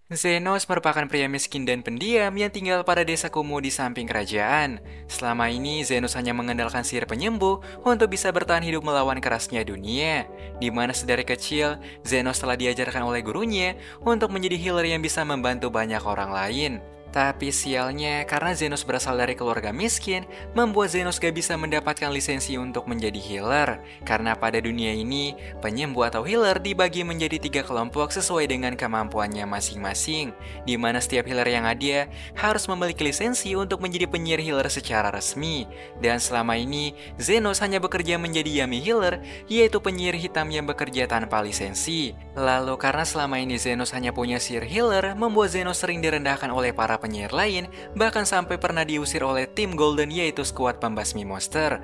Zenos merupakan pria miskin dan pendiam yang tinggal pada desa kumuh di samping kerajaan. Selama ini, Zenos hanya mengandalkan sihir penyembuh untuk bisa bertahan hidup melawan kerasnya dunia. Di mana sedari kecil, Zenos telah diajarkan oleh gurunya untuk menjadi healer yang bisa membantu banyak orang lain. Tapi sialnya, karena Zenos berasal dari keluarga miskin, membuat Zenos gak bisa mendapatkan lisensi untuk menjadi healer. Karena pada dunia ini, penyembuh atau healer dibagi menjadi 3 kelompok sesuai dengan kemampuannya masing-masing, di mana setiap healer yang ada harus memiliki lisensi untuk menjadi penyihir healer secara resmi. Dan selama ini, Zenos hanya bekerja menjadi Yami Healer, yaitu penyihir hitam yang bekerja tanpa lisensi. Lalu karena selama ini Zenos hanya punya sihir healer, membuat Zenos sering direndahkan oleh para penyihir lain, bahkan sampai pernah diusir oleh tim Golden yaitu skuad pembasmi monster.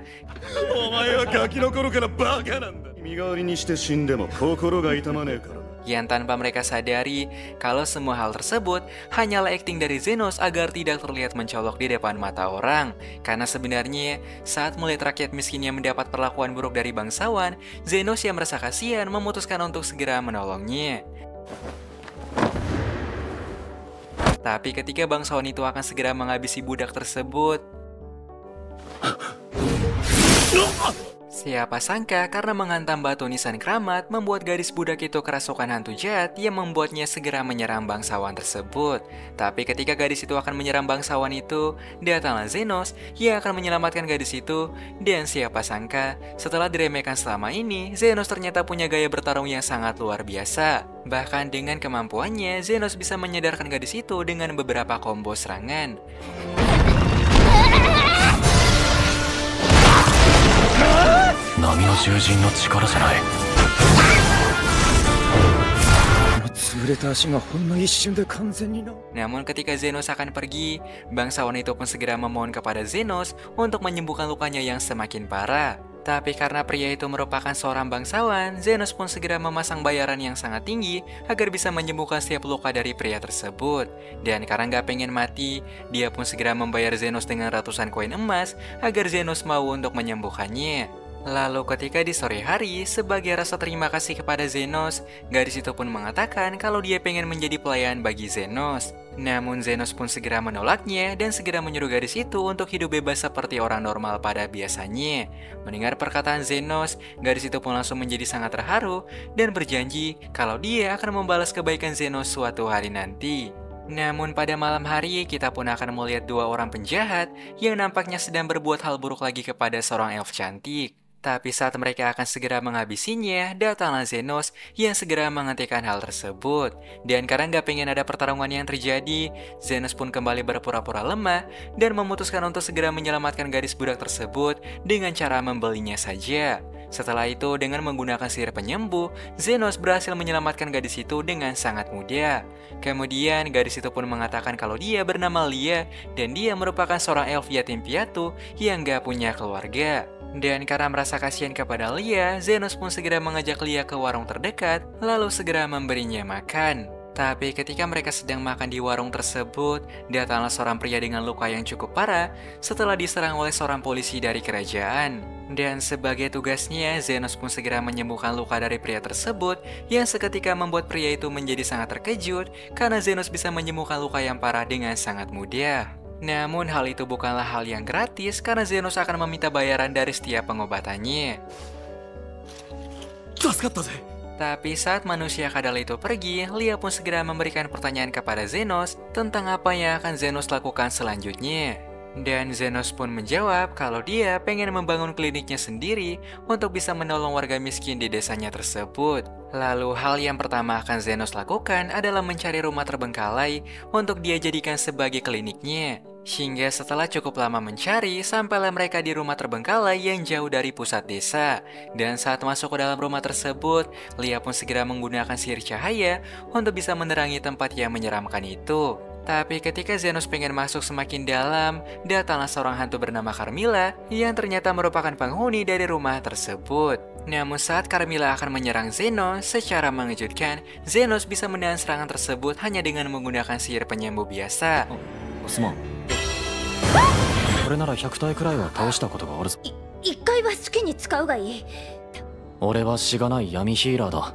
お前はガキの頃からバカなんだ。身代わりにして死んでも心が痛まねえからな。Yang tanpa mereka sadari kalau semua hal tersebut hanyalah akting dari Zenos agar tidak terlihat mencolok di depan mata orang. Karena sebenarnya saat melihat rakyat miskin yang mendapat perlakuan buruk dari bangsawan, Zenos yang merasa kasihan memutuskan untuk segera menolongnya. Tapi ketika bangsawan itu akan segera menghabisi budak tersebut, siapa sangka karena menghantam batu nisan keramat membuat gadis budak itu kerasukan hantu jahat yang membuatnya segera menyerang bangsawan tersebut. Tapi ketika gadis itu akan menyerang bangsawan itu, datanglah Zenos yang akan menyelamatkan gadis itu. Dan siapa sangka setelah diremehkan selama ini, Zenos ternyata punya gaya bertarung yang sangat luar biasa. Bahkan dengan kemampuannya, Zenos bisa menyadarkan gadis itu dengan beberapa combo serangan. 波の獣人の力じゃない。潰れた足がほんの一瞬で完全にな。 Namun ketika Zenos akan pergi, bangsawan itu pun segera memohon kepada Zenos untuk menyembuhkan lukanya yang semakin parah. Tapi karena pria itu merupakan seorang bangsawan, Zenos pun segera memasang bayaran yang sangat tinggi agar bisa menyembuhkan setiap luka dari pria tersebut. Dan karena nggak pengen mati, dia pun segera membayar Zenos dengan ratusan koin emas agar Zenos mau untuk menyembuhkannya. Lalu ketika di sore hari, sebagai rasa terima kasih kepada Zenos, gadis itu pun mengatakan kalau dia pengen menjadi pelayan bagi Zenos. Namun Zenos pun segera menolaknya dan segera menyuruh gadis itu untuk hidup bebas seperti orang normal pada biasanya. Mendengar perkataan Zenos, gadis itu pun langsung menjadi sangat terharu dan berjanji kalau dia akan membalas kebaikan Zenos suatu hari nanti. Namun pada malam hari kita pun akan melihat 2 orang penjahat yang nampaknya sedang berbuat hal buruk lagi kepada seorang elf cantik. Tapi saat mereka akan segera menghabisinya, datanglah Zenos yang segera menghentikan hal tersebut. Dan karena nggak pengen ada pertarungan yang terjadi, Zenos pun kembali berpura-pura lemah dan memutuskan untuk segera menyelamatkan gadis budak tersebut dengan cara membelinya saja. Setelah itu, dengan menggunakan sihir penyembuh, Zenos berhasil menyelamatkan gadis itu dengan sangat mudah. Kemudian, gadis itu pun mengatakan kalau dia bernama Lia dan dia merupakan seorang elf yatim piatu yang nggak punya keluarga. Dan karena merasa kasihan kepada Lia, Zenos pun segera mengajak Lia ke warung terdekat, lalu segera memberinya makan. Tapi ketika mereka sedang makan di warung tersebut, datanglah seorang pria dengan luka yang cukup parah setelah diserang oleh seorang polisi dari kerajaan. Dan sebagai tugasnya, Zenos pun segera menyembuhkan luka dari pria tersebut yang seketika membuat pria itu menjadi sangat terkejut karena Zenos bisa menyembuhkan luka yang parah dengan sangat mudah. Namun hal itu bukanlah hal yang gratis karena Zenos akan meminta bayaran dari setiap pengobatannya. 助かったぜ。 Tapi saat manusia kadal itu pergi, Lia pun segera memberikan pertanyaan kepada Zenos tentang apa yang akan Zenos lakukan selanjutnya. Dan Zenos pun menjawab kalau dia pengen membangun kliniknya sendiri untuk bisa menolong warga miskin di desanya tersebut. Lalu hal yang pertama akan Zenos lakukan adalah mencari rumah terbengkalai untuk dia jadikan sebagai kliniknya. Hingga setelah cukup lama mencari, sampailah mereka di rumah terbengkalai yang jauh dari pusat desa. Dan saat masuk ke dalam rumah tersebut, Lia pun segera menggunakan sihir cahaya untuk bisa menerangi tempat yang menyeramkan itu. Tapi ketika Zenos pengen masuk semakin dalam, datanglah seorang hantu bernama Carmilla yang ternyata merupakan penghuni dari rumah tersebut. Namun saat Carmilla akan menyerang Zenos, secara mengejutkan, Zenos bisa menahan serangan tersebut hanya dengan menggunakan sihir penyembuh biasa. すまん。これなら100体くらいは倒したことがあるぞ。一回は好きに使うがいい。俺はしがない闇ヒーラーだ。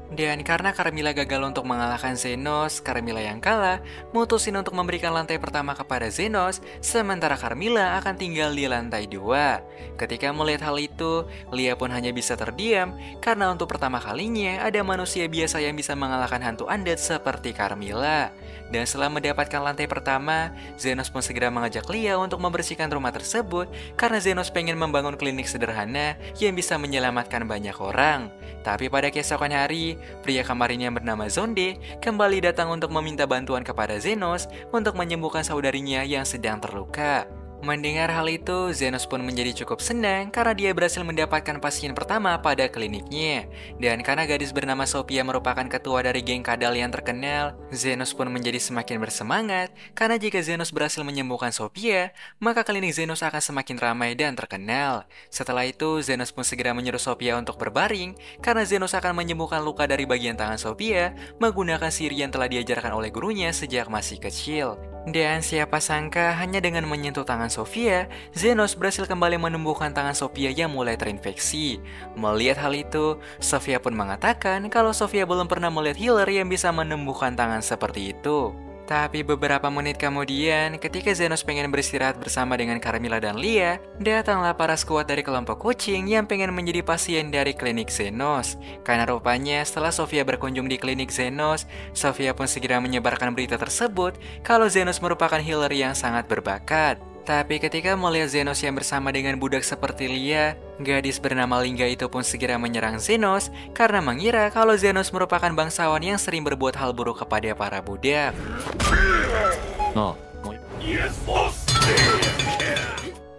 Dan karena Carmilla gagal untuk mengalahkan Zenos, Carmilla yang kalah mutusin untuk memberikan lantai pertama kepada Zenos, sementara Carmilla akan tinggal di lantai 2. Ketika melihat hal itu, Lia pun hanya bisa terdiam karena untuk pertama kalinya ada manusia biasa yang bisa mengalahkan hantu undead seperti Carmilla. Dan setelah mendapatkan lantai pertama, Zenos pun segera mengajak Lia untuk membersihkan rumah tersebut karena Zenos pengen membangun klinik sederhana yang bisa menyelamatkan banyak orang. Tapi pada keesokan hari, pria kemarin yang bernama Zonde kembali datang untuk meminta bantuan kepada Zenos untuk menyembuhkan saudarinya yang sedang terluka. Mendengar hal itu, Zenos pun menjadi cukup senang karena dia berhasil mendapatkan pasien pertama pada kliniknya. Dan karena gadis bernama Sophia merupakan ketua dari geng kadal yang terkenal, Zenos pun menjadi semakin bersemangat karena jika Zenos berhasil menyembuhkan Sophia, maka klinik Zenos akan semakin ramai dan terkenal. Setelah itu, Zenos pun segera menyuruh Sophia untuk berbaring karena Zenos akan menyembuhkan luka dari bagian tangan Sophia menggunakan sihir yang telah diajarkan oleh gurunya sejak masih kecil. Dan siapa sangka hanya dengan menyentuh tangan Sophia, Zenos berhasil kembali menumbuhkan tangan Sophia yang mulai terinfeksi. Melihat hal itu, Sophia pun mengatakan kalau Sophia belum pernah melihat healer yang bisa menumbuhkan tangan seperti itu. Tapi beberapa menit kemudian, ketika Zenos pengen beristirahat bersama dengan Carmilla dan Lia, datanglah para skuad dari kelompok kucing yang pengen menjadi pasien dari klinik Zenos. Karena rupanya setelah Sophia berkunjung di klinik Zenos, Sophia pun segera menyebarkan berita tersebut kalau Zenos merupakan healer yang sangat berbakat. Tapi ketika melihat Zenos yang bersama dengan budak seperti Lia, gadis bernama Lingga itu pun segera menyerang Zenos karena mengira kalau Zenos merupakan bangsawan yang sering berbuat hal buruk kepada para budak.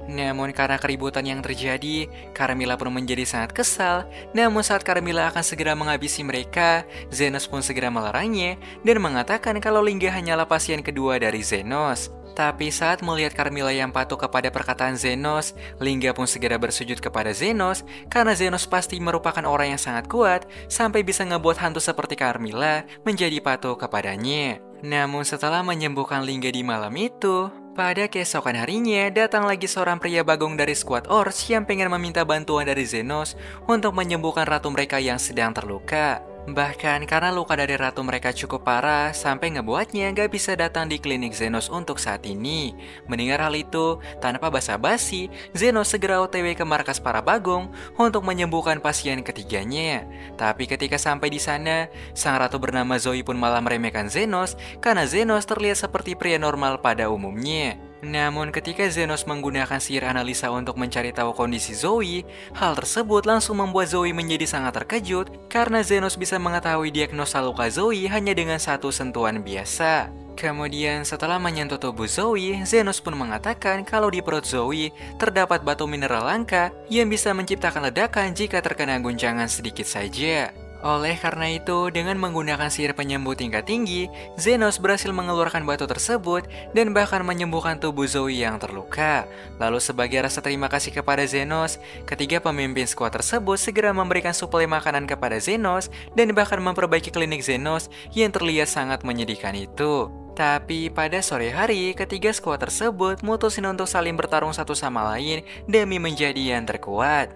Namun karena keributan yang terjadi, Carmilla pun menjadi sangat kesal. Namun saat Carmilla akan segera menghabisi mereka, Zenos pun segera melarangnya dan mengatakan kalau Lingga hanyalah pasien kedua dari Zenos. Tapi saat melihat Carmilla yang patuh kepada perkataan Zenos, Lingga pun segera bersujud kepada Zenos karena Zenos pasti merupakan orang yang sangat kuat sampai bisa ngebuat hantu seperti Carmilla menjadi patuh kepadanya. Namun setelah menyembuhkan Lingga di malam itu, pada keesokan harinya datang lagi seorang pria bagong dari skuad Ors yang pengen meminta bantuan dari Zenos untuk menyembuhkan ratu mereka yang sedang terluka. Bahkan karena luka dari ratu mereka cukup parah sampai ngebuatnya gak bisa datang di klinik Zenos untuk saat ini. Mendengar hal itu, tanpa basa-basi, Zenos segera OTW ke markas para bagong untuk menyembuhkan pasien ketiganya. Tapi ketika sampai di sana, sang ratu bernama Zoe pun malah meremehkan Zenos karena Zenos terlihat seperti pria normal pada umumnya. Namun ketika Zenos menggunakan sihir analisa untuk mencari tahu kondisi Zoe, hal tersebut langsung membuat Zoe menjadi sangat terkejut karena Zenos bisa mengetahui diagnosa luka Zoe hanya dengan satu sentuhan biasa. Kemudian setelah menyentuh tubuh Zoe, Zenos pun mengatakan kalau di perut Zoe terdapat batu mineral langka yang bisa menciptakan ledakan jika terkena guncangan sedikit saja. Oleh karena itu, dengan menggunakan sihir penyembuh tingkat tinggi, Zenos berhasil mengeluarkan batu tersebut dan bahkan menyembuhkan tubuh Zoe yang terluka. Lalu sebagai rasa terima kasih kepada Zenos, ketiga pemimpin skuad tersebut segera memberikan suplai makanan kepada Zenos dan bahkan memperbaiki klinik Zenos yang terlihat sangat menyedihkan itu. Tapi pada sore hari, ketiga skuad tersebut mutusin untuk saling bertarung satu sama lain demi menjadi yang terkuat.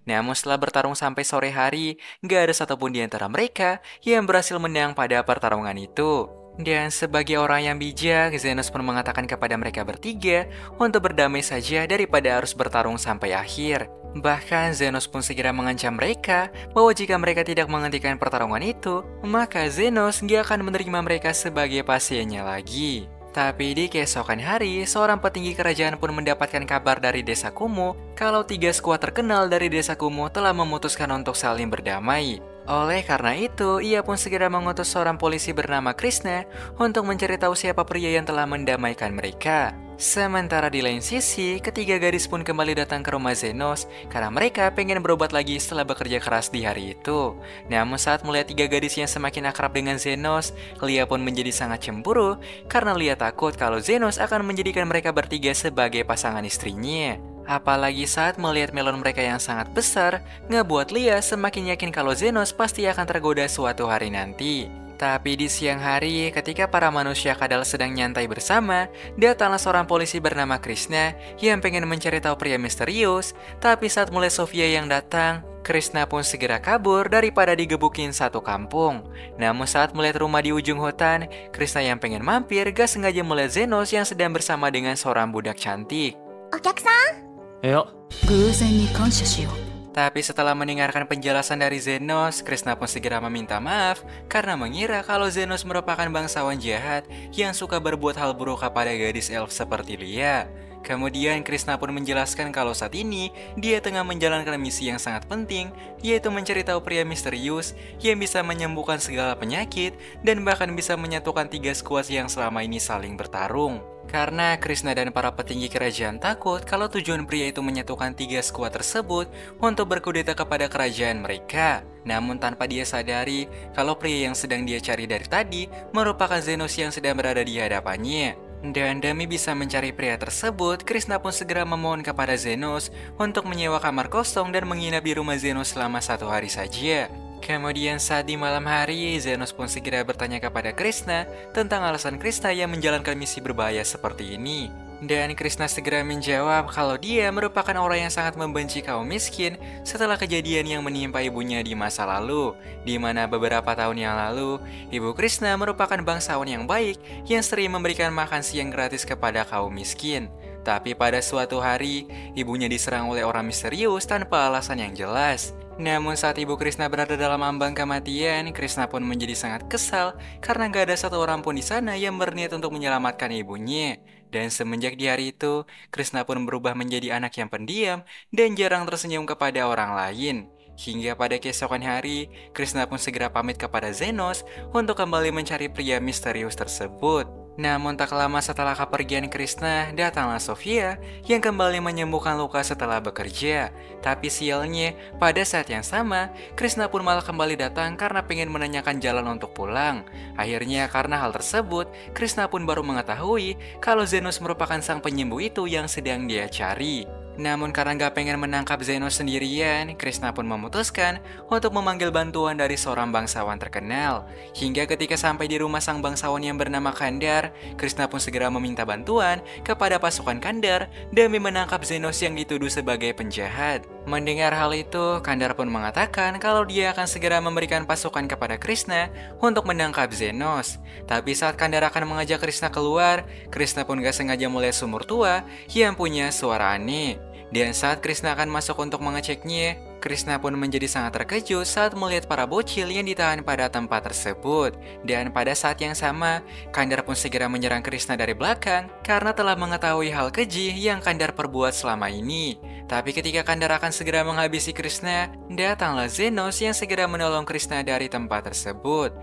Namun setelah bertarung sampai sore hari, gak ada satupun di antara mereka yang berhasil menang pada pertarungan itu. Dan sebagai orang yang bijak, Zenos pun mengatakan kepada mereka bertiga untuk berdamai saja daripada harus bertarung sampai akhir. Bahkan Zenos pun segera mengancam mereka bahwa jika mereka tidak menghentikan pertarungan itu, maka Zenos gak akan menerima mereka sebagai pasiennya lagi. Tapi di keesokan hari, seorang petinggi kerajaan pun mendapatkan kabar dari desa Kumo kalau tiga skuad terkenal dari desa Kumo telah memutuskan untuk saling berdamai. Oleh karena itu, ia pun segera mengutus seorang polisi bernama Krishna untuk mencari tahu siapa pria yang telah mendamaikan mereka. Sementara di lain sisi, ketiga gadis pun kembali datang ke rumah Zenos karena mereka pengen berobat lagi setelah bekerja keras di hari itu. Namun saat melihat tiga gadis yang semakin akrab dengan Zenos, Lia pun menjadi sangat cemburu karena Lia takut kalau Zenos akan menjadikan mereka bertiga sebagai pasangan istrinya. Apalagi saat melihat melon mereka yang sangat besar, ngebuat Lia semakin yakin kalau Zenos pasti akan tergoda suatu hari nanti. Tapi di siang hari, ketika para manusia kadal sedang nyantai bersama, datanglah seorang polisi bernama Krishna yang pengen mencari tahu pria misterius. Tapi saat mulai Sofia yang datang, Krishna pun segera kabur daripada digebukin satu kampung. Namun saat melihat rumah di ujung hutan, Krishna yang pengen mampir gak sengaja melihat Zenos yang sedang bersama dengan seorang budak cantik. お客さんいや偶然に感謝しよう Tapi setelah mendengarkan penjelasan dari Zenos, Krishna pun segera meminta maaf karena mengira kalau Zenos merupakan bangsawan jahat yang suka berbuat hal buruk kepada gadis elf seperti Lia. Kemudian Krishna pun menjelaskan kalau saat ini dia tengah menjalankan misi yang sangat penting, yaitu mencari tahu pria misterius yang bisa menyembuhkan segala penyakit dan bahkan bisa menyatukan 3 skuad yang selama ini saling bertarung. Karena Krishna dan para petinggi kerajaan takut kalau tujuan pria itu menyatukan 3 skuad tersebut untuk berkudeta kepada kerajaan mereka. Namun tanpa dia sadari kalau pria yang sedang dia cari dari tadi merupakan Zenos yang sedang berada di hadapannya. Dan demi bisa mencari pria tersebut, Krishna pun segera memohon kepada Zenos untuk menyewa kamar kosong dan menginap di rumah Zenos selama 1 hari saja. Kemudian saat di malam hari, Zenos pun segera bertanya kepada Krishna tentang alasan Krishna yang menjalankan misi berbahaya seperti ini. Dan Krishna segera menjawab kalau dia merupakan orang yang sangat membenci kaum miskin setelah kejadian yang menimpa ibunya di masa lalu, di mana beberapa tahun yang lalu, ibu Krishna merupakan bangsawan yang baik yang sering memberikan makan siang gratis kepada kaum miskin. Tapi pada suatu hari, ibunya diserang oleh orang misterius tanpa alasan yang jelas. Namun saat ibu Krishna berada dalam ambang kematian, Krishna pun menjadi sangat kesal karena gak ada satu orang pun di sana yang berniat untuk menyelamatkan ibunya. Dan semenjak di hari itu, Krishna pun berubah menjadi anak yang pendiam dan jarang tersenyum kepada orang lain. Hingga pada keesokan hari, Krishna pun segera pamit kepada Zenos untuk kembali mencari pria misterius tersebut. Namun tak lama setelah kepergian Krishna, datanglah Sofia yang kembali menyembuhkan luka setelah bekerja. Tapi sialnya, pada saat yang sama, Krishna pun malah kembali datang karena pengen menanyakan jalan untuk pulang. Akhirnya karena hal tersebut, Krishna pun baru mengetahui kalau Zenos merupakan sang penyembuh itu yang sedang dia cari. Namun karena gak pengen menangkap Zenos sendirian, Krishna pun memutuskan untuk memanggil bantuan dari seorang bangsawan terkenal. Hingga ketika sampai di rumah sang bangsawan yang bernama Kandar, Krishna pun segera meminta bantuan kepada pasukan Kandar demi menangkap Zenos yang dituduh sebagai penjahat. Mendengar hal itu, Kandar pun mengatakan kalau dia akan segera memberikan pasukan kepada Krishna untuk menangkap Zenos. Tapi saat Kandar akan mengajak Krishna keluar, Krishna pun gak sengaja melihat sumur tua yang punya suara aneh. Dan saat Krishna akan masuk untuk mengeceknya, Krishna pun menjadi sangat terkejut saat melihat para bocil yang ditahan pada tempat tersebut. Dan pada saat yang sama, Kandar pun segera menyerang Krishna dari belakang karena telah mengetahui hal keji yang Kandar perbuat selama ini. Tapi ketika Kandar akan segera menghabisi Krishna, datanglah Zenos yang segera menolong Krishna dari tempat tersebut.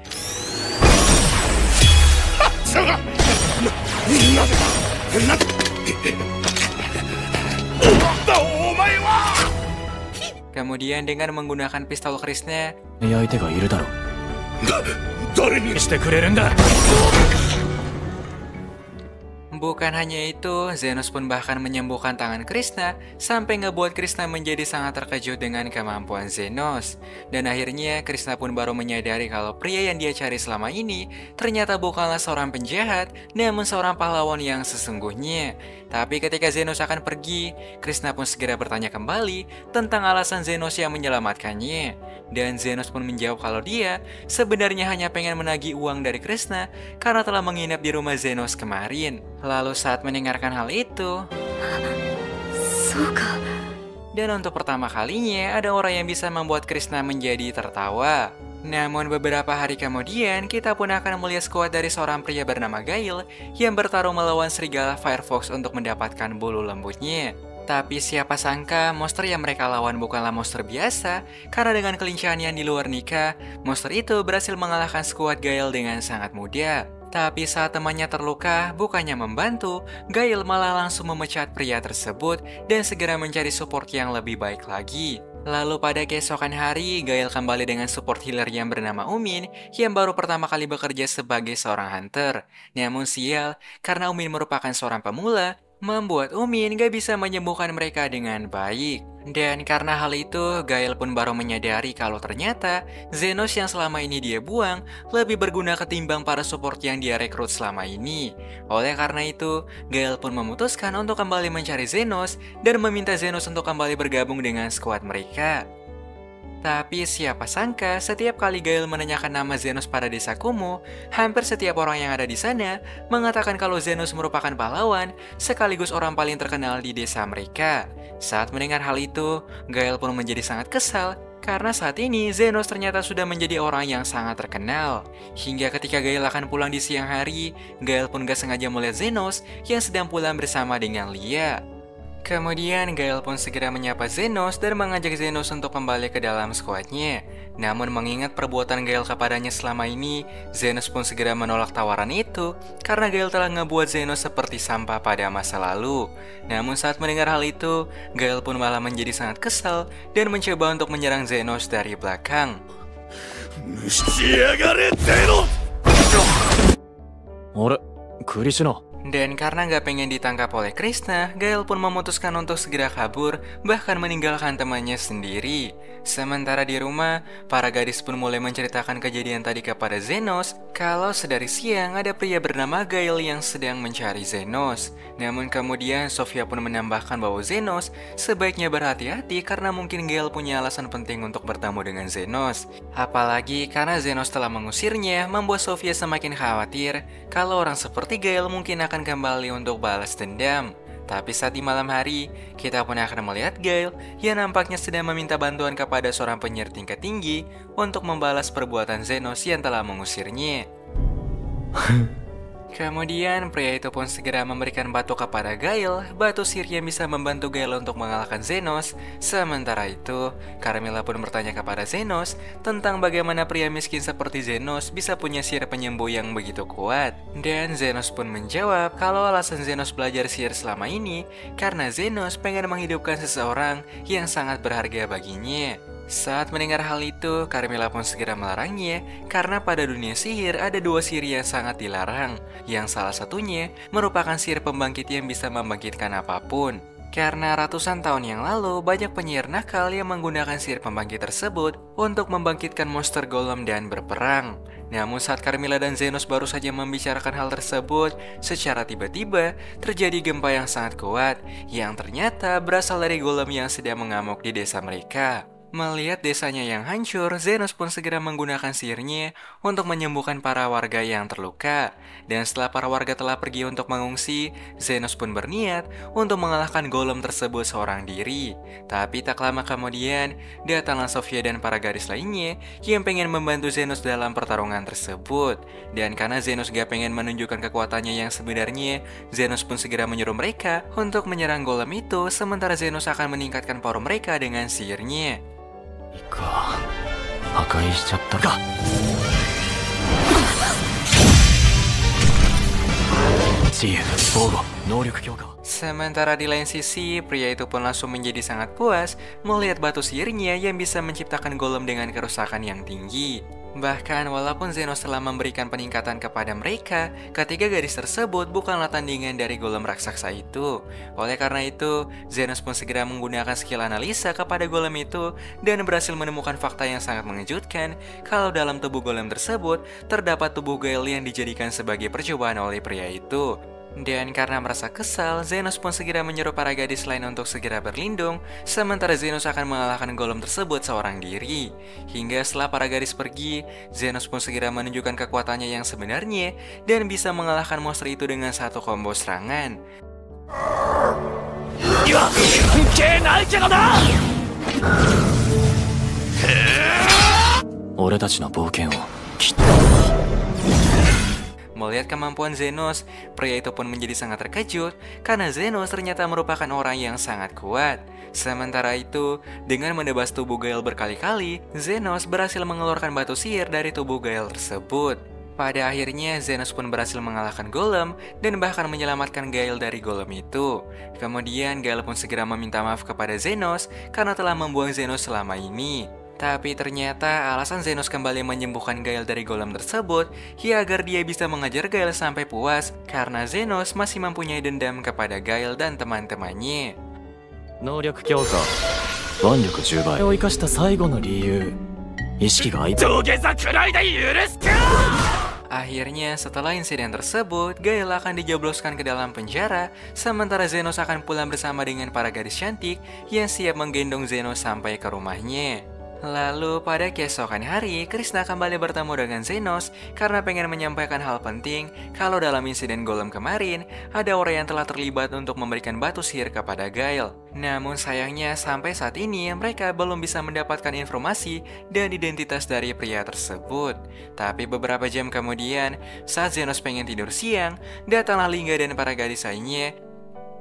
Kemudian dengan menggunakan pistol Krishna, 相手がいるだろう誰にしてくれるんだ bukan hanya itu, Zenos pun bahkan menyembuhkan tangan Krishna sampai ngebuat Krishna menjadi sangat terkejut dengan kemampuan Zenos. Dan akhirnya Krishna pun baru menyadari kalau pria yang dia cari selama ini ternyata bukanlah seorang penjahat, namun seorang pahlawan yang sesungguhnya. Tapi ketika Zenos akan pergi, Krishna pun segera bertanya kembali tentang alasan Zenos yang menyelamatkannya. Dan Zenos pun menjawab kalau dia sebenarnya hanya pengen menagih uang dari Krishna karena telah menginap di rumah Zenos kemarin. Lalu saat mendengarkan hal itu, そうか dan untuk pertama kalinya ada orang yang bisa membuat Krishna menjadi tertawa. Namun beberapa hari kemudian, kita pun akan melihat skuad dari seorang pria bernama Gail yang bertarung melawan serigala Firefox untuk mendapatkan bulu lembutnya. Tapi siapa sangka monster yang mereka lawan bukanlah monster biasa, karena dengan kelincahan yang di luar nikah, monster itu berhasil mengalahkan skuad Gail dengan sangat mudah. Tapi saat temannya terluka, bukannya membantu, Gail malah langsung memecat pria tersebut dan segera mencari support yang lebih baik lagi. Lalu pada keesokan hari, Gail kembali dengan support healer yang bernama Umin yang baru pertama kali bekerja sebagai seorang hunter. Namun sial, karena Umin merupakan seorang pemula, membuat Umin gak bisa menyembuhkan mereka dengan baik. Dan karena hal itu, Gael pun baru menyadari kalau ternyata Zenos yang selama ini dia buang lebih berguna ketimbang para support yang dia rekrut selama ini. Oleh karena itu, Gael pun memutuskan untuk kembali mencari Zenos dan meminta Zenos untuk kembali bergabung dengan skuad mereka. Tapi siapa sangka setiap kali Gael menanyakan nama Zenos pada desa Kumo, hampir setiap orang yang ada di sana mengatakan kalau Zenos merupakan pahlawan sekaligus orang paling terkenal di desa mereka. Saat mendengar hal itu, Gael pun menjadi sangat kesal karena saat ini Zenos ternyata sudah menjadi orang yang sangat terkenal. Hingga ketika Gael akan pulang di siang hari, Gael pun gak sengaja melihat Zenos yang sedang pulang bersama dengan Lia. Kemudian Gael pun segera menyapa Zenos dan mengajak Zenos untuk kembali ke dalam skuadnya. Namun mengingat perbuatan Gael kepadanya selama ini, Zenos pun segera menolak tawaran itu karena Gael telah ngebuat Zenos seperti sampah pada masa lalu. Namun saat mendengar hal itu, Gael pun malah menjadi sangat kesal dan mencoba untuk menyerang Zenos dari belakang. しやがれゼノ。あれクリシュナ Dan karena gak pengen ditangkap oleh Krishna, Gael pun memutuskan untuk segera kabur, bahkan meninggalkan temannya sendiri. Sementara di rumah, para gadis pun mulai menceritakan kejadian tadi kepada Zenos, kalau sedari siang ada pria bernama Gael yang sedang mencari Zenos. Namun kemudian Sofia pun menambahkan bahwa Zenos sebaiknya berhati-hati karena mungkin Gael punya alasan penting untuk bertemu dengan Zenos. Apalagi karena Zenos telah mengusirnya, membuat Sofia semakin khawatir kalau orang seperti Gael mungkin akan kembali untuk balas dendam. Tapi saat di malam hari, kita pun akan melihat Gael yang nampaknya sedang meminta bantuan kepada seorang penyihir tingkat tinggi untuk membalas perbuatan Zenos yang telah mengusirnya. Kemudian pria itu pun segera memberikan batu kepada Gael, batu sihir yang bisa membantu Gael untuk mengalahkan Zenos. Sementara itu, Carmilla pun bertanya kepada Zenos tentang bagaimana pria miskin seperti Zenos bisa punya sihir penyembuh yang begitu kuat. Dan Zenos pun menjawab kalau alasan Zenos belajar sihir selama ini karena Zenos pengen menghidupkan seseorang yang sangat berharga baginya. Saat mendengar hal itu, Carmilla pun segera melarangnya karena pada dunia sihir ada dua sihir yang sangat dilarang, yang salah satunya merupakan sihir pembangkit yang bisa membangkitkan apapun. Karena ratusan tahun yang lalu, banyak penyihir nakal yang menggunakan sihir pembangkit tersebut untuk membangkitkan monster golem dan berperang. Namun saat Carmilla dan Zenos baru saja membicarakan hal tersebut, secara tiba-tiba terjadi gempa yang sangat kuat, yang ternyata berasal dari golem yang sedang mengamuk di desa mereka. Melihat desanya yang hancur, Zenos pun segera menggunakan sihirnya untuk menyembuhkan para warga yang terluka. Dan setelah para warga telah pergi untuk mengungsi, Zenos pun berniat untuk mengalahkan golem tersebut seorang diri. Tapi tak lama kemudian, datanglah Sofia dan para gadis lainnya yang pengen membantu Zenos dalam pertarungan tersebut. Dan karena Zenos gak pengen menunjukkan kekuatannya yang sebenarnya, Zenos pun segera menyuruh mereka untuk menyerang golem itu, sementara Zenos akan meningkatkan power mereka dengan sihirnya. 破壊しちゃったかシール防護能力強化 Sementara di lain sisi, pria itu pun langsung menjadi sangat puas melihat batu sihirnya yang bisa menciptakan golem dengan kerusakan yang tinggi. Bahkan walaupun Zenos telah memberikan peningkatan kepada mereka, ketiga gadis tersebut bukanlah tandingan dari golem raksasa itu. Oleh karena itu, Zenos pun segera menggunakan skill analisa kepada golem itu dan berhasil menemukan fakta yang sangat mengejutkan kalau dalam tubuh golem tersebut terdapat tubuh Gael yang dijadikan sebagai percobaan oleh pria itu. Dan karena merasa kesal, Zenos pun segera menyuruh para gadis lain untuk segera berlindung, sementara Zenos akan mengalahkan golem tersebut seorang diri. Hingga setelah para gadis pergi, Zenos pun segera menunjukkan kekuatannya yang sebenarnya dan bisa mengalahkan monster itu dengan satu combo serangan. 俺たちの冒険をきっと Melihat kemampuan Zenos, pria itu pun menjadi sangat terkejut karena Zenos ternyata merupakan orang yang sangat kuat. Sementara itu, dengan menebas tubuh Gael berkali-kali, Zenos berhasil mengeluarkan batu sihir dari tubuh Gael tersebut. Pada akhirnya, Zenos pun berhasil mengalahkan golem dan bahkan menyelamatkan Gael dari golem itu. Kemudian, Gael pun segera meminta maaf kepada Zenos karena telah membuang Zenos selama ini. Tapi ternyata alasan Zenos kembali menyembuhkan Gael dari golem tersebut ya agar dia bisa mengajar Gael sampai puas karena Zenos masih mempunyai dendam kepada Gael dan teman-temannya. 能力強化腕力10倍を生かした最後の理由意識が土下座くらいで許すか。 Akhirnya setelah insiden tersebut, Gael akan dijebloskan ke dalam penjara, sementara Zenos akan pulang bersama dengan para gadis cantik yang siap menggendong Zenos sampai ke rumahnya. Lalu pada keesokan hari, Krishna kembali bertemu dengan Zenos karena pengen menyampaikan hal penting kalau dalam insiden golem kemarin, ada orang yang telah terlibat untuk memberikan batu sihir kepada Gael. Namun sayangnya sampai saat ini mereka belum bisa mendapatkan informasi dan identitas dari pria tersebut. Tapi beberapa jam kemudian, saat Zenos pengen tidur siang, datanglah Lingga dan para gadis lainnya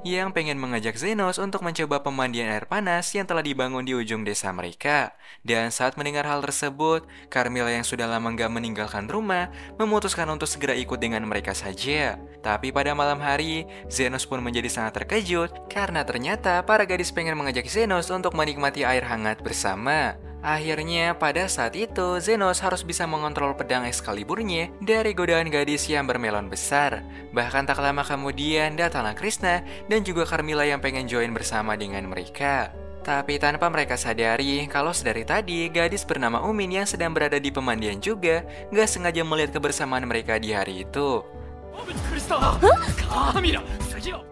yang pengen mengajak Zenos untuk mencoba pemandian air panas yang telah dibangun di ujung desa mereka. Dan saat mendengar hal tersebut, Carmilla yang sudah lama gak meninggalkan rumah memutuskan untuk segera ikut dengan mereka saja. Tapi pada malam hari, Zenos pun menjadi sangat terkejut karena ternyata para gadis pengen mengajak Zenos untuk menikmati air hangat bersama. Akhirnya pada saat itu Zenos harus bisa mengontrol pedang Excaliburnya dari godaan gadis yang bermelon besar. Bahkan tak lama kemudian datanglah Krishna dan juga Carmilla yang pengen join bersama dengan mereka. Tapi tanpa mereka sadari kalau sedari tadi gadis bernama Umin yang sedang berada di pemandian juga gak sengaja melihat kebersamaan mereka di hari itu.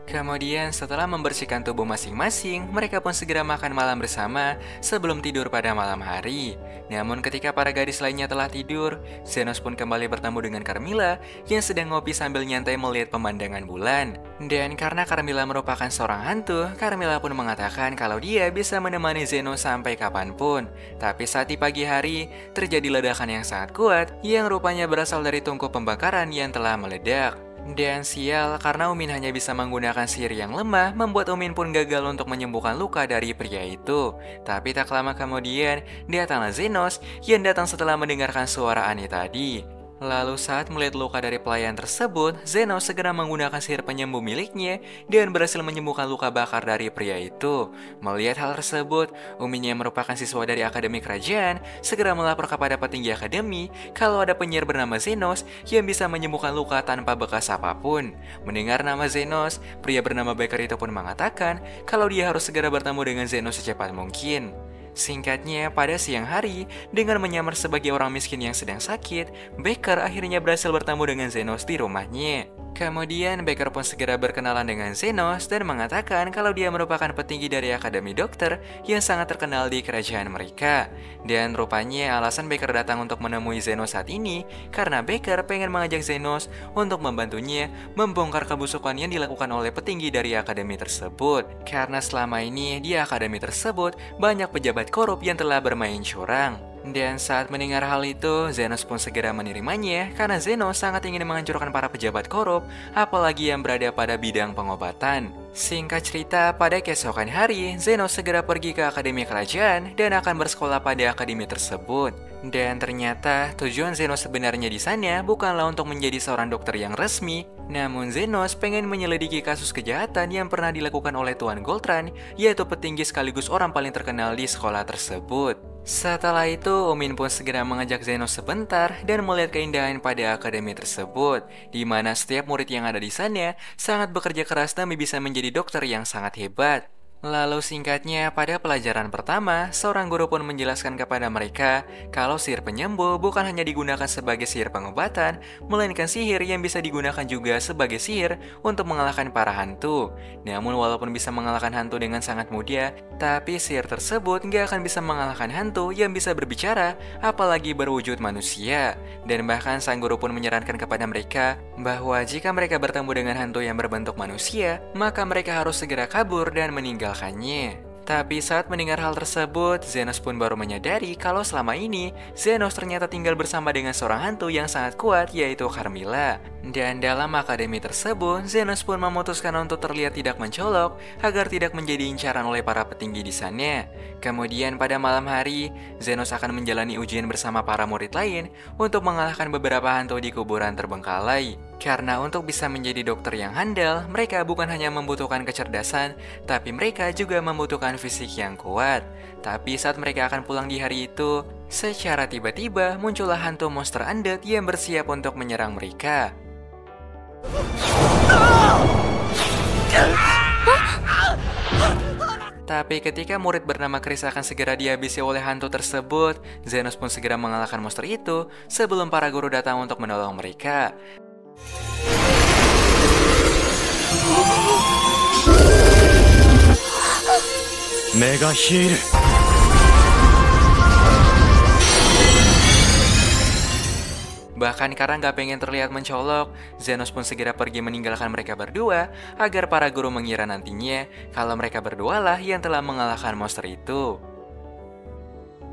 Kemudian setelah membersihkan tubuh masing-masing, mereka pun segera makan malam bersama sebelum tidur pada malam hari. Namun ketika para gadis lainnya telah tidur, Zenos pun kembali bertemu dengan Carmilla yang sedang ngopi sambil nyantai melihat pemandangan bulan. Dan karena Carmilla merupakan seorang hantu, Carmilla pun mengatakan kalau dia bisa menemani Zenos sampai kapanpun. Tapi saat di pagi hari, terjadi ledakan yang sangat kuat yang rupanya berasal dari tungku pembakaran yang telah meledak. Dan sial, karena Umin hanya bisa menggunakan sihir yang lemah, membuat Umin pun gagal untuk menyembuhkan luka dari pria itu. Tapi tak lama kemudian, datanglah Zenos yang datang setelah mendengarkan suara aneh tadi. Lalu saat melihat luka dari pelayan tersebut, Zenos segera menggunakan sihir penyembuh miliknya dan berhasil menyembuhkan luka bakar dari pria itu. Melihat hal tersebut, Umin yang merupakan siswa dari Akademi Kerajaan segera melapor kepada petinggi Akademi kalau ada penyihir bernama Zenos yang bisa menyembuhkan luka tanpa bekas apapun. Mendengar nama Zenos, pria bernama Becker itu pun mengatakan kalau dia harus segera bertemu dengan Zenos secepat mungkin. Singkatnya, pada siang hari, dengan menyamar sebagai orang miskin yang sedang sakit, Becker akhirnya berhasil bertemu dengan Zenos di rumahnya. Kemudian Becker pun segera berkenalan dengan Zenos dan mengatakan kalau dia merupakan petinggi dari Akademi Dokter yang sangat terkenal di kerajaan mereka. Dan rupanya alasan Becker datang untuk menemui Zenos saat ini karena Becker pengen mengajak Zenos untuk membantunya membongkar kebusukan yang dilakukan oleh petinggi dari Akademi tersebut. Karena selama ini di Akademi tersebut banyak pejabat korup yang telah bermain curang. Dan saat mendengar hal itu, Zenos pun segera menerimanya karena Zenos sangat ingin menghancurkan para pejabat korup, apalagi yang berada pada bidang pengobatan. Singkat cerita, pada keesokan hari, Zenos segera pergi ke Akademi Kerajaan dan akan bersekolah pada akademi tersebut. Dan ternyata tujuan Zenos sebenarnya di sana bukanlah untuk menjadi seorang dokter yang resmi, namun Zenos pengen menyelidiki kasus kejahatan yang pernah dilakukan oleh Tuan Goltran, yaitu petinggi sekaligus orang paling terkenal di sekolah tersebut. Setelah itu, Umin pun segera mengajak Zenos sebentar dan melihat keindahan pada akademi tersebut, di mana setiap murid yang ada di sana sangat bekerja keras demi bisa menjadi dokter yang sangat hebat. Lalu singkatnya, pada pelajaran pertama, seorang guru pun menjelaskan kepada mereka kalau sihir penyembuh bukan hanya digunakan sebagai sihir pengobatan, melainkan sihir yang bisa digunakan juga sebagai sihir untuk mengalahkan para hantu. Namun walaupun bisa mengalahkan hantu dengan sangat mudah, tapi sihir tersebut nggak akan bisa mengalahkan hantu yang bisa berbicara, apalagi berwujud manusia. Dan bahkan sang guru pun menyarankan kepada mereka bahwa jika mereka bertemu dengan hantu yang berbentuk manusia, maka mereka harus segera kabur dan meninggalkannya. Tapi saat mendengar hal tersebut, Zenos pun baru menyadari kalau selama ini Zenos ternyata tinggal bersama dengan seorang hantu yang sangat kuat, yaitu Carmilla. Dan dalam akademi tersebut, Zenos pun memutuskan untuk terlihat tidak mencolok agar tidak menjadi incaran oleh para petinggi di sana. Kemudian pada malam hari, Zenos akan menjalani ujian bersama para murid lain untuk mengalahkan beberapa hantu di kuburan terbengkalai. Karena untuk bisa menjadi dokter yang handal, mereka bukan hanya membutuhkan kecerdasan, tapi mereka juga membutuhkan fisik yang kuat. Tapi saat mereka akan pulang di hari itu, secara tiba-tiba muncullah hantu monster undead yang bersiap untuk menyerang mereka. Tapi ketika murid bernama Chris akan segera dihabisi oleh hantu tersebut, Zenos pun segera mengalahkan monster itu sebelum para guru datang untuk menolong mereka. Mega Heal. Bahkan karena nggak pengen terlihat mencolok, Zenos pun segera pergi meninggalkan mereka berdua agar para guru mengira nantinya kalau mereka berdualah yang telah mengalahkan monster itu.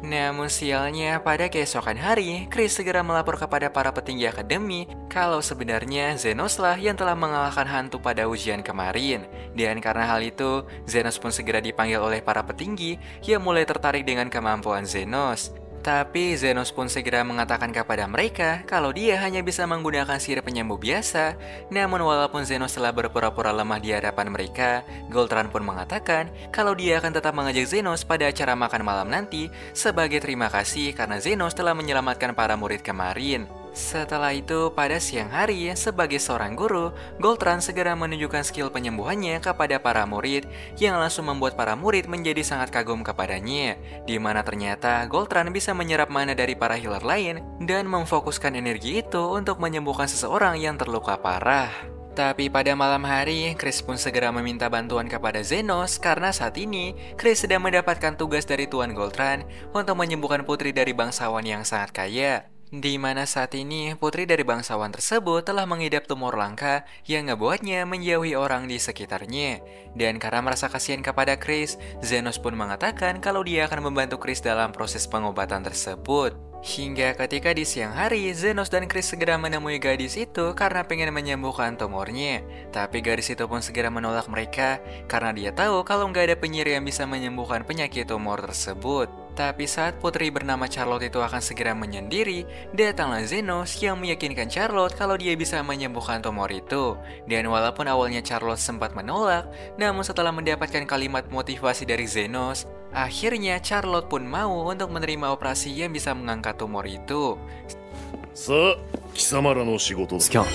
Namun sialnya, pada keesokan hari, Chris segera melapor kepada para petinggi akademi kalau sebenarnya Zenoslah yang telah mengalahkan hantu pada ujian kemarin. Dan karena hal itu, Zenos pun segera dipanggil oleh para petinggi yang mulai tertarik dengan kemampuan Zenos. Tapi Zenos pun segera mengatakan kepada mereka kalau dia hanya bisa menggunakan sihir penyembuh biasa. Namun walaupun Zenos telah berpura-pura lemah di hadapan mereka, Goltran pun mengatakan kalau dia akan tetap mengajak Zenos pada acara makan malam nanti sebagai terima kasih karena Zenos telah menyelamatkan para murid kemarin. Setelah itu, pada siang hari, sebagai seorang guru, Goltran segera menunjukkan skill penyembuhannya kepada para murid yang langsung membuat para murid menjadi sangat kagum kepadanya, di mana ternyata Goltran bisa menyerap mana dari para healer lain dan memfokuskan energi itu untuk menyembuhkan seseorang yang terluka parah. Tapi pada malam hari, Chris pun segera meminta bantuan kepada Zenos karena saat ini Chris sedang mendapatkan tugas dari Tuan Goltran untuk menyembuhkan putri dari bangsawan yang sangat kaya. Di mana saat ini putri dari bangsawan tersebut telah mengidap tumor langka yang ngebuatnya menjauhi orang di sekitarnya. Dan karena merasa kasihan kepada Chris, Zenos pun mengatakan kalau dia akan membantu Chris dalam proses pengobatan tersebut. Hingga ketika di siang hari, Zenos dan Chris segera menemui gadis itu karena pengen menyembuhkan tumornya. Tapi gadis itu pun segera menolak mereka karena dia tahu kalau nggak ada penyihir yang bisa menyembuhkan penyakit tumor tersebut. Tapi saat putri bernama Charlotte itu akan segera menyendiri, datanglah Zenos yang meyakinkan Charlotte kalau dia bisa menyembuhkan tumor itu. Dan walaupun awalnya Charlotte sempat menolak, namun setelah mendapatkan kalimat motivasi dari Zenos, akhirnya Charlotte pun mau untuk menerima operasi yang bisa mengangkat tumor itu. さあ貴様らの仕事だ スキャン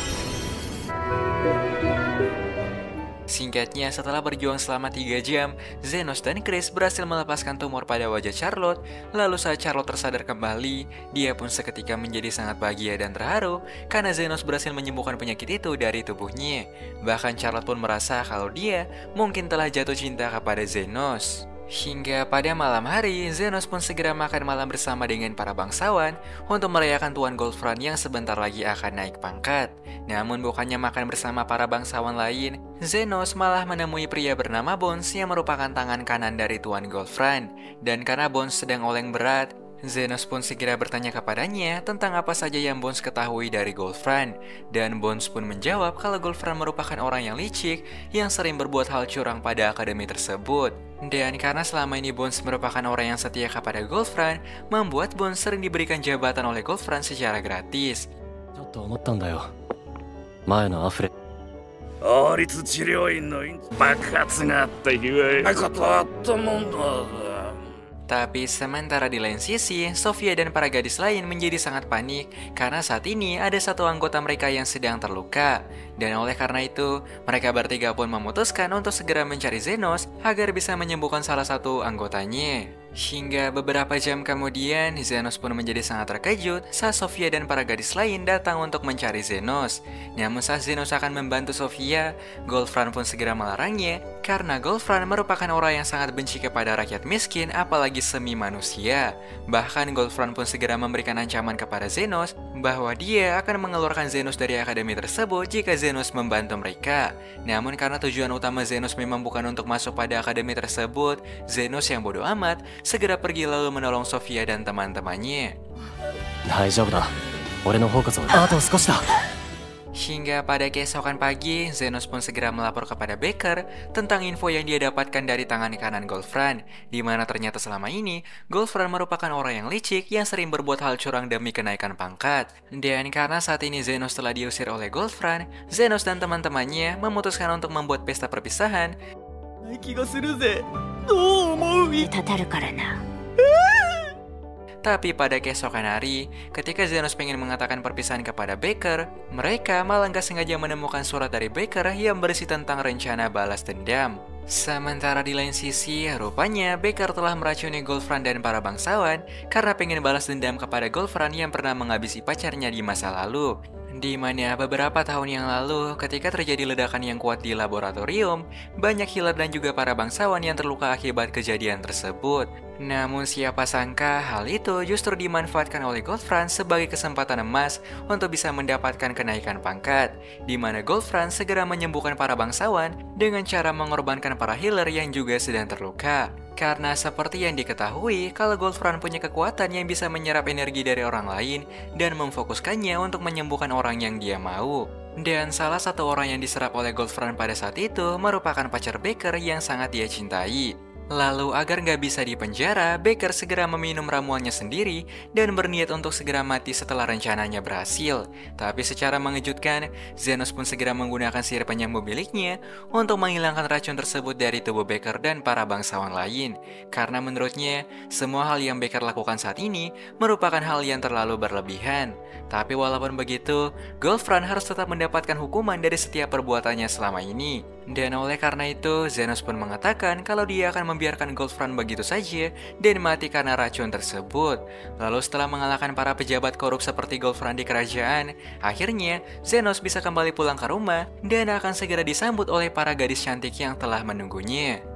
Singkatnya, setelah berjuang selama 3 jam, Zenos dan Chris berhasil melepaskan tumor pada wajah Charlotte. Lalu saat Charlotte tersadar kembali, dia pun seketika menjadi sangat bahagia dan terharu karena Zenos berhasil menyembuhkan penyakit itu dari tubuhnya. Bahkan Charlotte pun merasa kalau dia mungkin telah jatuh cinta kepada Zenos. Hingga pada malam hari, Zenos pun segera makan malam bersama dengan para bangsawan untuk merayakan Tuan Goltran yang sebentar lagi akan naik pangkat. Namun bukannya makan bersama para bangsawan lain, Zenos malah menemui pria bernama Bones yang merupakan tangan kanan dari Tuan Goltran. Dan karena Bones sedang oleng berat, Zenos pun segera bertanya kepadanya tentang apa saja yang Bones ketahui dari Goltran. Dan Bones pun menjawab kalau Goltran merupakan orang yang licik yang sering berbuat hal curang pada akademi tersebut. Dan karena selama ini Bones merupakan orang yang setia kepada Goltran, membuat Bones sering diberikan jabatan oleh Goltran secara gratis. ちょっと思ったんだよ前のアフレ王立治療院の爆発があった日はなことあったもんだ Tapi sementara di lain sisi, Sofia dan para gadis lain menjadi sangat panik karena saat ini ada satu anggota mereka yang sedang terluka. Dan oleh karena itu, mereka bertiga pun memutuskan untuk segera mencari Zenos agar bisa menyembuhkan salah satu anggotanya. Hingga beberapa jam kemudian, Zenos pun menjadi sangat terkejut saat Sofia dan para gadis lain datang untuk mencari Zenos. Namun saat Zenos akan membantu Sofia, Goltran pun segera melarangnya karena Goltran merupakan orang yang sangat benci kepada rakyat miskin apalagi semi manusia. Bahkan Goltran pun segera memberikan ancaman kepada Zenos bahwa dia akan mengeluarkan Zenos dari akademi tersebut jika Zenos membantu mereka. Namun karena tujuan utama Zenos memang bukan untuk masuk pada akademi tersebut, Zenos yang bodoh amat segera pergi lalu menolong Sofia dan teman-temannya. 大丈夫だ俺の方こそあと少しだ Hingga pada keesokan pagi, Zenos pun segera melapor kepada Becker tentang info yang dia dapatkan dari tangan kanan Goldfriend, di mana ternyata selama ini Goldfriend merupakan orang yang licik yang sering berbuat hal curang demi kenaikan pangkat. Dan karena saat ini Zenos telah diusir oleh Goldfriend, Zenos dan teman-temannya memutuskan untuk membuat pesta perpisahan. 気がするぜ。どう思う？たたるからな。 Tapi pada keesokan hari, ketika Zenos pengen mengatakan perpisahan kepada Becker, mereka malah nggak sengaja menemukan surat dari Becker yang berisi tentang rencana balas dendam. Sementara di lain sisi, rupanya Becker telah meracuni Goldfriend dan para bangsawan karena pengen balas dendam kepada Goldfriend yang pernah menghabisi pacarnya di masa lalu. Di mana beberapa tahun yang lalu, ketika terjadi ledakan yang kuat di laboratorium, banyak healer dan juga para bangsawan yang terluka akibat kejadian tersebut. Namun siapa sangka hal itu justru dimanfaatkan oleh Goldfriend sebagai kesempatan emas untuk bisa mendapatkan kenaikan pangkat, di mana Goldfriend segera menyembuhkan para bangsawan dengan cara mengorbankan para healer yang juga sedang terluka. Karena seperti yang diketahui, kalau Goldfriend punya kekuatan yang bisa menyerap energi dari orang lain dan memfokuskannya untuk menyembuhkan orang yang dia mau. Dan salah satu orang yang diserap oleh Goldfriend pada saat itu merupakan pacar Becker yang sangat dia cintai. Lalu agar nggak bisa dipenjara, Becker segera meminum ramuannya sendiri dan berniat untuk segera mati setelah rencananya berhasil. Tapi secara mengejutkan, Zenos pun segera menggunakan sihir penyembuh miliknya untuk menghilangkan racun tersebut dari tubuh Becker dan para bangsawan lain. Karena menurutnya, semua hal yang Becker lakukan saat ini merupakan hal yang terlalu berlebihan. Tapi walaupun begitu, Goldfriend harus tetap mendapatkan hukuman dari setiap perbuatannya selama ini. Dan oleh karena itu, Zenos pun mengatakan kalau dia akan membiarkan Goldfriend begitu saja dan mati karena racun tersebut. Lalu setelah mengalahkan para pejabat korup seperti Goldfriend di kerajaan, akhirnya Zenos bisa kembali pulang ke rumah dan akan segera disambut oleh para gadis cantik yang telah menunggunya.